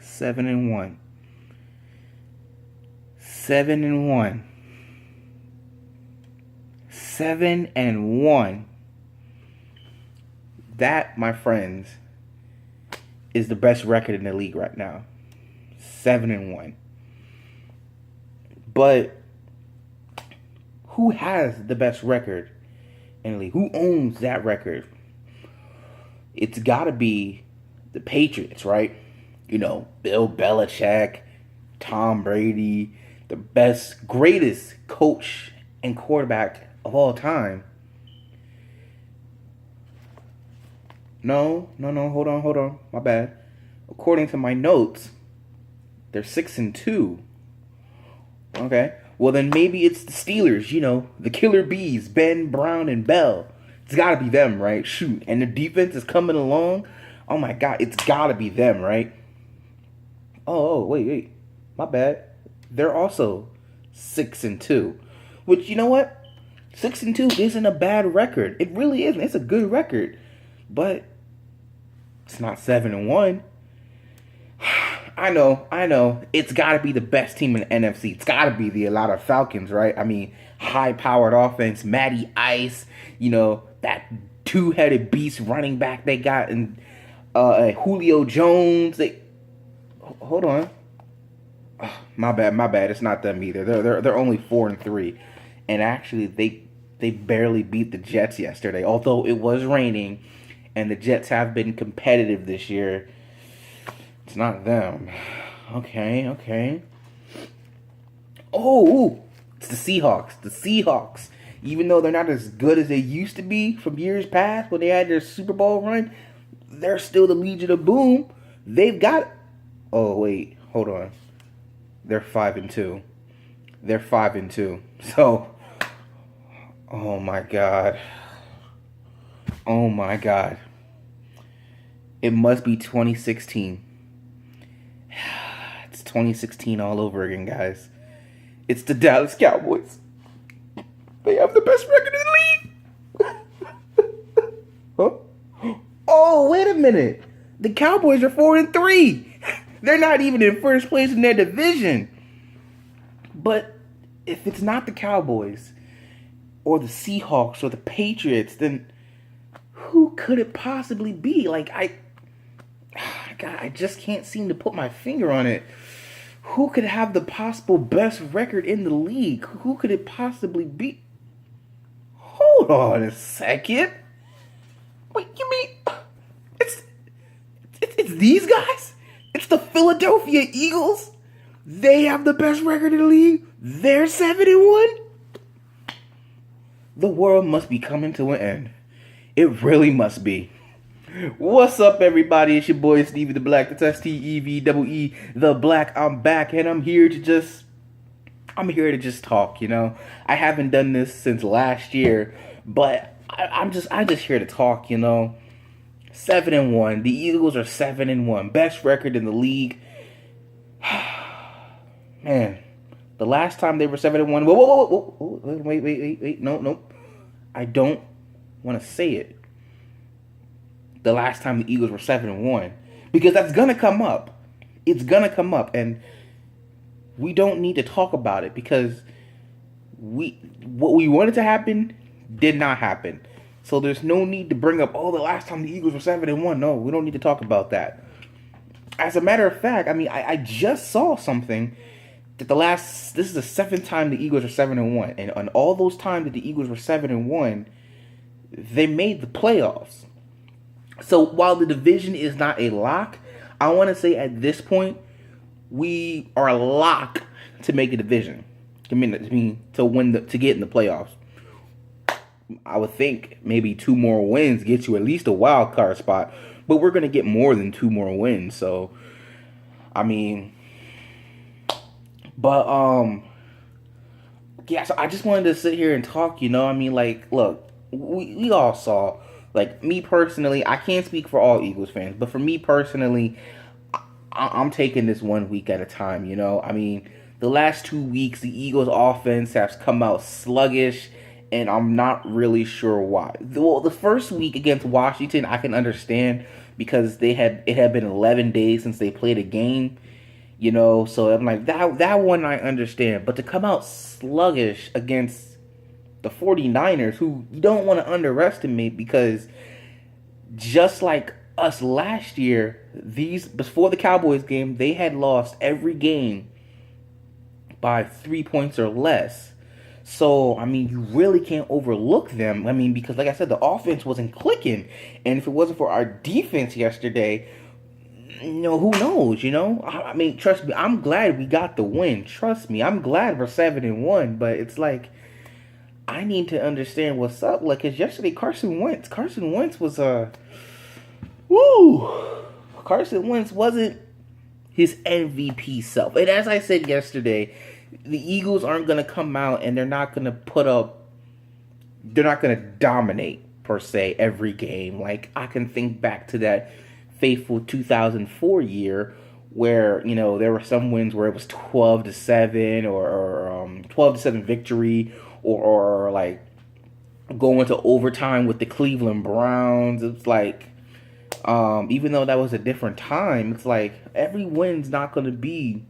7-1. 7-1. 7-1. That, my friends, is the best record in the league right now. 7-1. But who has the best record in the league? Who owns that record? It's got to be the Patriots, right? You know, Bill Belichick, Tom Brady, the best, greatest coach and quarterback of all time. No, hold on. My bad. According to my notes, they're 6-2. Okay. Well, then maybe it's the Steelers, you know, the Killer Bees, Ben, Brown, and Bell. It's got to be them, right? Shoot. And the defense is coming along. Oh, my God. It's got to be them, right? Wait. My bad. They're also 6-2. Which, you know what? 6-2 isn't a bad record. It really isn't. It's a good record. But it's not 7-1. I know. It's got to be the best team in the NFC. It's got to be the Atlanta Falcons, right? I mean, high-powered offense, Matty Ice, you know, that two-headed beast running back they got, and Julio Jones. Hold on. Oh, my bad. It's not them either. They're only 4-3, and actually they barely beat the Jets yesterday, although it was raining, and the Jets have been competitive this year. It's not them. Okay. Oh, it's the Seahawks. The Seahawks. Even though they're not as good as they used to be from years past when they had their Super Bowl run, they're still the Legion of Boom. They've got... Oh, wait. Hold on. They're 5-2. They're 5-2. So... Oh, my God. It must be 2016. It's 2016 all over again, guys. It's the Dallas Cowboys. They have the best record in the league. Huh? Oh, wait a minute. The Cowboys are 4-3. They're not even in first place in their division. But if it's not the Cowboys or the Seahawks or the Patriots, then who could it possibly be? Like, I just can't seem to put my finger on it. Who could have the possible best record in the league? Who could it possibly be? Hold on a second. Wait, you mean it's these guys? It's the Philadelphia Eagles? They have the best record in the league? They're 7-1? The world must be coming to an end. It really must be. What's up, everybody? It's your boy Stevie the Black. It's STEVEE the Black. I'm back, and I'm here to just talk. You know, I haven't done this since last year, but I'm just here to talk. You know, 7-1. The Eagles are 7-1, best record in the league. Man, the last time they were 7-1. Whoa, wait. No. I don't want to say it. The last time the Eagles were 7-1, because that's gonna come up. It's gonna come up, and we don't need to talk about it because what we wanted to happen did not happen. So there's no need to bring up, the last time the Eagles were 7-1. No, we don't need to talk about that. As a matter of fact, I mean, I just saw something that this is the 7th time the Eagles are 7-1, and on all those times that the Eagles were 7-1, they made the playoffs. So while the division is not a lock, I want to say at this point we are locked to make a division. To get in the playoffs. I would think maybe 2 more wins get you at least a wild card spot, but we're gonna get more than 2 more wins. So, I mean, but yeah. So I just wanted to sit here and talk. You know, I mean, like, look, we all saw. Like, me personally, I can't speak for all Eagles fans, but for me personally, I'm taking this 1 week at a time, you know? I mean, the last 2 weeks, the Eagles offense has come out sluggish, and I'm not really sure why. Well, the first week against Washington, I can understand, because it had been 11 days since they played a game. So I'm like, that one I understand, but to come out sluggish against the 49ers, who you don't want to underestimate, because just like us last year, these before the Cowboys game, they had lost every game by 3 points or less. So, I mean, you really can't overlook them. I mean, because like I said, the offense wasn't clicking. And if it wasn't for our defense yesterday, who knows, I mean, trust me, I'm glad we got the win. Trust me, I'm glad we're 7-1, but it's like, I need to understand what's up. Like, cause yesterday Carson Wentz was woo! Carson Wentz wasn't his MVP self. And as I said yesterday, the Eagles aren't going to come out and they're not going to dominate, per se, every game. Like, I can think back to that faithful 2004 year where, there were some wins where it was 12-7 or 12-7 victory or like going to overtime with the Cleveland Browns. It's like, even though that was a different time, it's like every win's not going to be,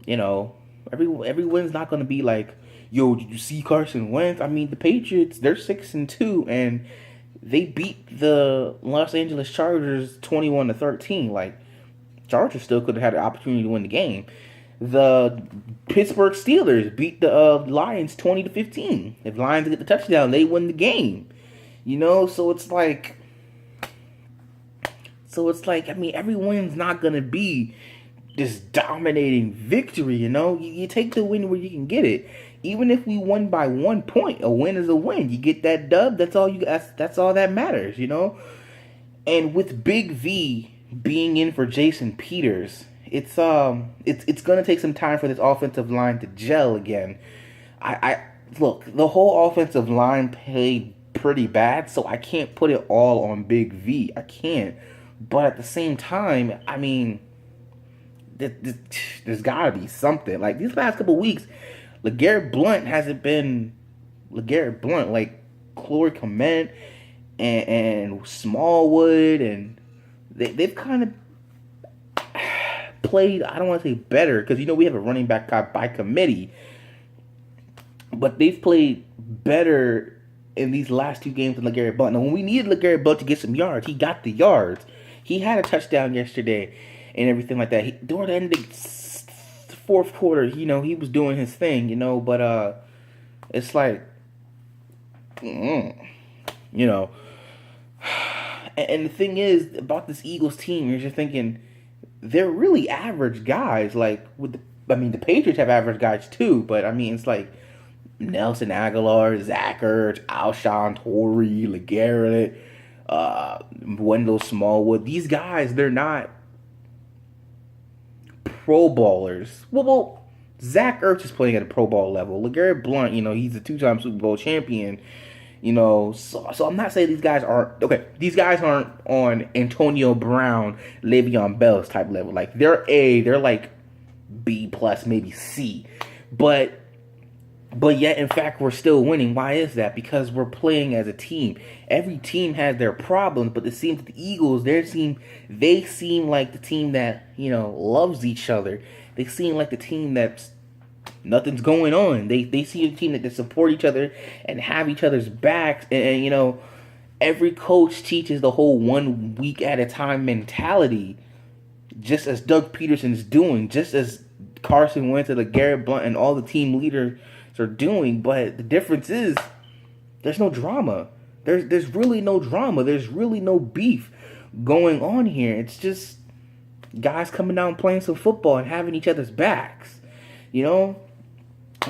every win's not going to be like, yo, did you see Carson Wentz? I mean, the Patriots, they're 6-2, and they beat the Los Angeles Chargers 21-13. Like, Chargers still could have had an opportunity to win the game. The Pittsburgh Steelers beat the Lions 20-15. If Lions get the touchdown, they win the game. So it's like, I mean, every win's not going to be this dominating victory, You take the win where you can get it. Even if we won by 1 point, a win is a win. You get that dub, that's all that matters, And with Big V being in for Jason Peters, it's going to take some time for this offensive line to gel again. I look, the whole offensive line played pretty bad, so I can't put it all on Big V. I can't. But at the same time, I mean, there's got to be something. Like, these past couple weeks, LeGarrette Blount hasn't been LeGarrette Blount. Like, Corey Clement and Smallwood, and they've kind of played, I don't want to say better, because, we have a running back by committee. But they've played better in these last two games than LeGarrette Blount. Now, when we needed LeGarrette Blount to get some yards, he got the yards. He had a touchdown yesterday and everything like that. During the end of the fourth quarter, he was doing his thing, but it's like, And the thing is about this Eagles team, you're just thinking they're really average guys. Like, the Patriots have average guys too, but I mean, it's like Nelson Aguilar, Zach Ertz, Alshon Torrey, LeGarrette, Wendell Smallwood. These guys, they're not Pro Bowlers. Well, Zach Ertz is playing at a Pro Bowl level. LeGarrette Blount, he's a 2-time Super Bowl champion. So I'm not saying these guys aren't okay. These guys aren't on Antonio Brown, Le'Veon Bell's type level. Like, they're like B plus, maybe C, but yet, in fact, we're still winning. Why is that? Because we're playing as a team. Every team has their problems, but it seems that the Eagles, they seem like the team that, loves each other. They seem like the team that's nothing's going on. They see a team that they support each other and have each other's backs. And every coach teaches the whole 1 week at a time mentality, just as Doug Peterson's doing, just as Carson Wentz and LeGarrette Blount and all the team leaders are doing. But the difference is there's no drama. There's really no drama. There's really no beef going on here. It's just guys coming out and playing some football and having each other's backs.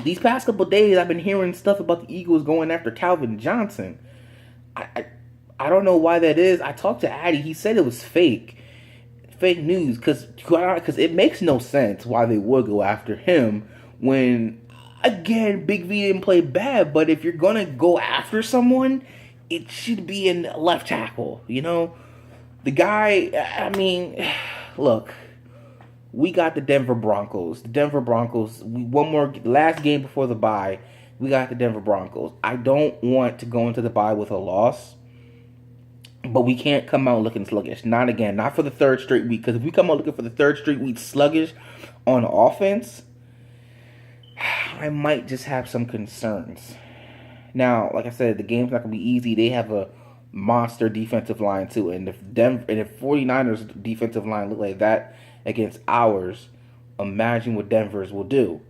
These past couple days I've been hearing stuff about the Eagles going after Calvin Johnson. I don't know why that is. I talked to Addy. He said it was fake news, because it makes no sense why they would go after him when, again, Big V didn't play bad, but if you're going to go after someone, it should be in left tackle, The guy, I mean, look, we got the Denver Broncos. Last game before the bye, we got the Denver Broncos. I don't want to go into the bye with a loss. But we can't come out looking sluggish. Not again. Not for the third straight week. Because if we come out looking for the third straight week sluggish on offense, I might just have some concerns. Now, like I said, the game's not going to be easy. They have a monster defensive line, too. And if 49ers defensive line look like that against ours, imagine what Denver's will do.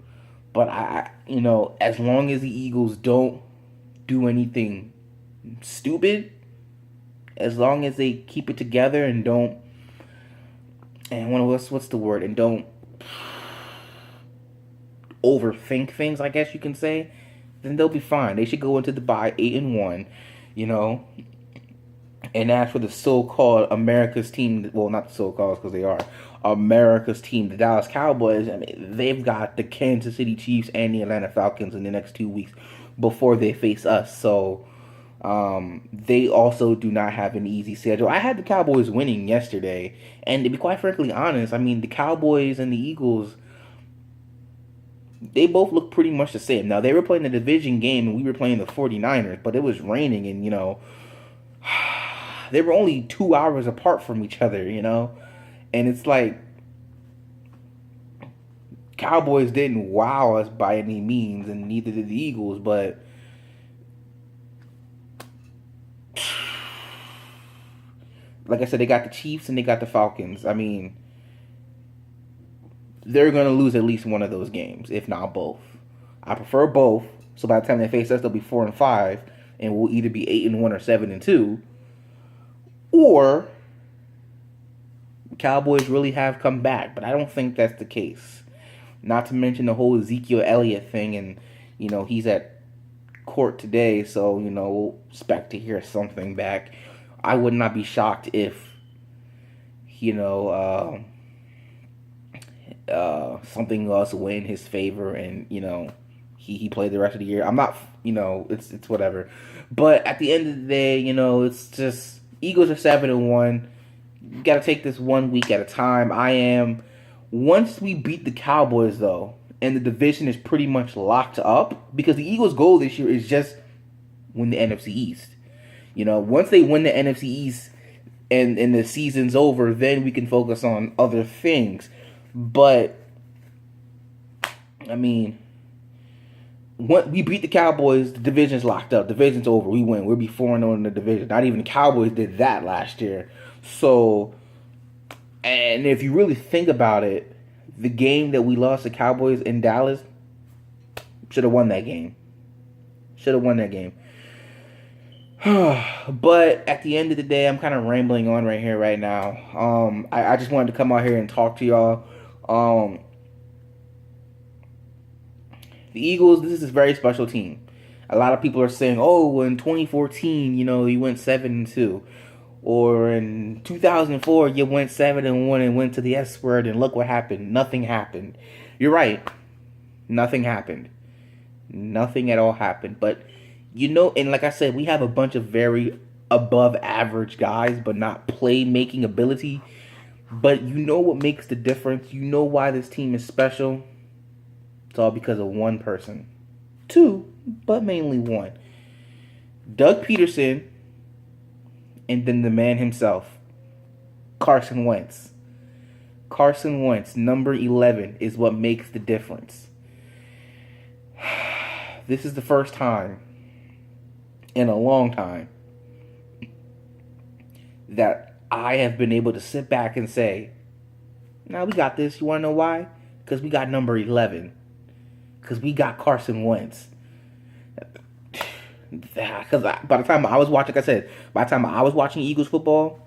But, as long as the Eagles don't do anything stupid, as long as they keep it together and don't, what's the word, and don't overthink things, I guess you can say, then they'll be fine. They should go into the bye 8-1, And as for the so-called America's team, well, not the so-called because they are America's team, the Dallas Cowboys. I mean, they've got the Kansas City Chiefs and the Atlanta Falcons in the next 2 weeks before they face us. So they also do not have an easy schedule. I had the Cowboys winning yesterday, and to be quite frankly honest, I mean, the Cowboys and the Eagles, they both look pretty much the same. Now, they were playing the division game, and we were playing the 49ers, but it was raining, and, they were only 2 hours apart from each other, And it's like, Cowboys didn't wow us by any means, and neither did the Eagles, but like I said, they got the Chiefs and they got the Falcons. I mean, they're going to lose at least one of those games, if not both. I prefer both, so by the time they face us, they'll be 4-5, and we'll either be 8-1 or 7-2. Or Cowboys really have come back, but I don't think that's the case. Not to mention the whole Ezekiel Elliott thing, and he's at court today, so we'll expect to hear something back. I would not be shocked if something else went in his favor, and he played the rest of the year. I'm not, it's whatever. But at the end of the day, it's just Eagles are 7-1. You got to take this 1 week at a time. Once we beat the Cowboys, though, and the division is pretty much locked up, because the Eagles' goal this year is just win the NFC East. Once they win the NFC East and the season's over, then we can focus on other things. But, I mean, when we beat the Cowboys, the division's locked up. Division's over. We win. We'll be 4-0 in the division. Not even the Cowboys did that last year. So, and if you really think about it, the game that we lost the Cowboys in Dallas, should have won that game. But at the end of the day, I'm kind of rambling on right here, right now. I just wanted to come out here and talk to y'all. The Eagles, this is a very special team. A lot of people are saying, oh, in 2014, you went 7-2. Or in 2004, you went 7-1 and went to the S word, and look what happened. Nothing happened. You're right. Nothing happened. Nothing at all happened. But, and like I said, we have a bunch of very above average guys, but not playmaking ability. But what makes the difference? You know why this team is special? It's all because of one person. Two, but mainly one. Doug Peterson, and then the man himself, Carson Wentz. Carson Wentz, number 11, is what makes the difference. This is the first time in a long time that I have been able to sit back and say, now we got this. You want to know why? Because we got number 11. Because we got Carson Wentz. Because by the time I was watching Eagles football,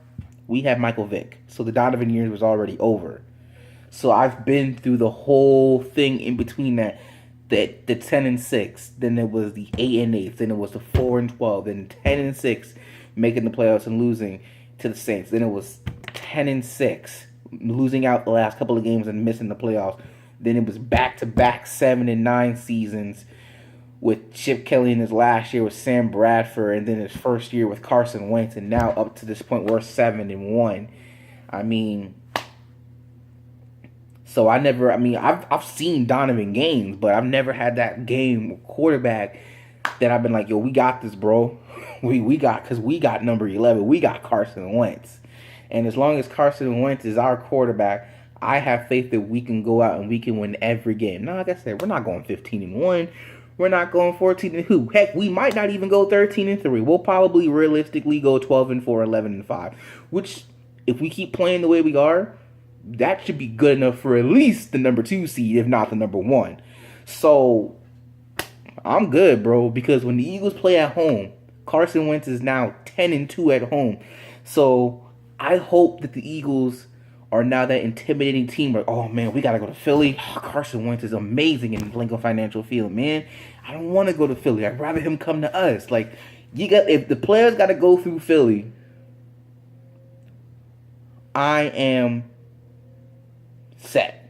we had Michael Vick. So the Donovan years was already over. So I've been through the whole thing in between that. The 10-6, then it was the 8-8, then it was the 4-12, then 10-6, making the playoffs and losing to the Saints. Then it was 10-6, losing out the last couple of games and missing the playoffs. Then it was back-to-back 7-9 seasons with Chip Kelly in his last year with Sam Bradford, and then his first year with Carson Wentz, and now up to this point we're 7-1. I mean, so I've seen Donovan games, but I've never had that game quarterback that I've been like, yo, we got this, bro. We got number 11. We got Carson Wentz. And as long as Carson Wentz is our quarterback, I have faith that we can go out and we can win every game. Now, like I said, we're not going 15-1. We're not going 14-2. Heck, we might not even go 13-3. We'll probably realistically go 12-4, 11-5. Which, if we keep playing the way we are, that should be good enough for at least the number 2 seed, if not the number 1. So I'm good, bro, because when the Eagles play at home, Carson Wentz is now 10-2 at home. So I hope that the Eagles are now that intimidating team. Like, oh man, we gotta go to Philly. Oh, Carson Wentz is amazing in Lincoln Financial Field, man. I don't want to go to Philly. I'd rather him come to us. Like, if the players got to go through Philly, I am set.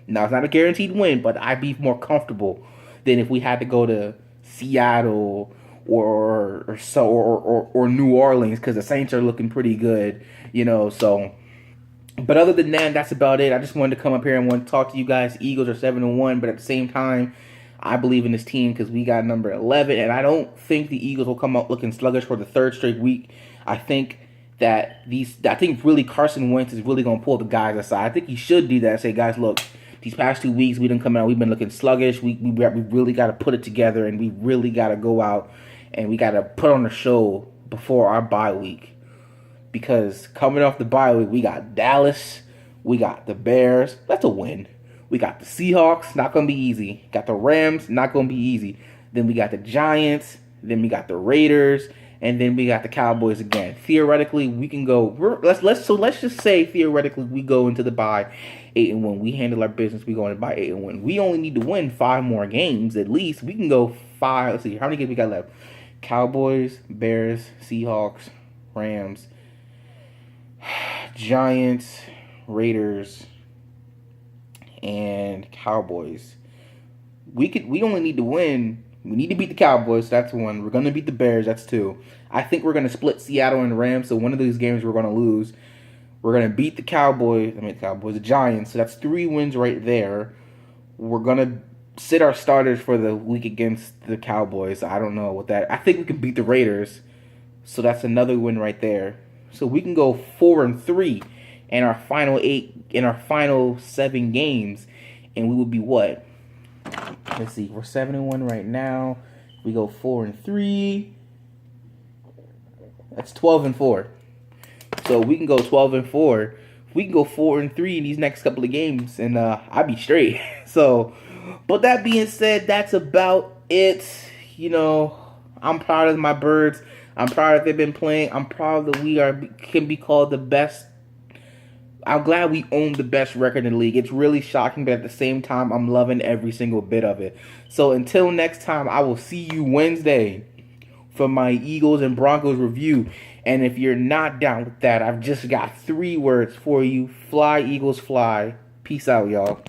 Now it's not a guaranteed win, but I'd be more comfortable than if we had to go to Seattle or New Orleans, because the Saints are looking pretty good, So, but other than that, that's about it. I just wanted to come up here and want to talk to you guys. Eagles are 7-1, but at the same time, I believe in this team because we got number 11, and I don't think the Eagles will come out looking sluggish for the third straight week. I think really Carson Wentz is really going to pull the guys aside. I think he should do that and say, guys, look, these past 2 weeks we didn't come out. We've been looking sluggish. We really got to put it together, and we really got to go out and we got to put on a show before our bye week. Because coming off the bye week, we got Dallas, we got the Bears. That's a win. We got the Seahawks, not going to be easy. Got the Rams, not going to be easy. Then we got the Giants. Then we got the Raiders. And then we got the Cowboys again. Theoretically, we can go. Let's just say theoretically we go into the bye 8-1. We handle our business. We go into bye 8-1. We only need to win 5 more games at least. We can go 5. Let's see how many games we got left. Cowboys, Bears, Seahawks, Rams, Giants, Raiders, and Cowboys. We only need to win. We need to beat the Cowboys. That's 1. We're going to beat the Bears. That's 2. I think we're going to split Seattle and Rams. So one of these games we're going to lose. We're going to beat the the Giants. So that's 3 wins right there. We're going to sit our starters for the week against the Cowboys. I don't know what that. I think we can beat the Raiders. So that's another win right there. So we can go 4-3 in our final 7 games, and we would be what? Let's see. We're 7-1 right now. We go 4-3. That's 12-4. So we can go 12-4. We can go 4-3 in these next couple of games, and I'd be straight. So, but that being said, that's about it. I'm proud of my Birds. I'm proud that they've been playing. I'm proud that can be called the best. I'm glad we own the best record in the league. It's really shocking, but at the same time, I'm loving every single bit of it. So until next time, I will see you Wednesday for my Eagles and Broncos review. And if you're not down with that, I've just got 3 words for you. Fly, Eagles, fly. Peace out, y'all.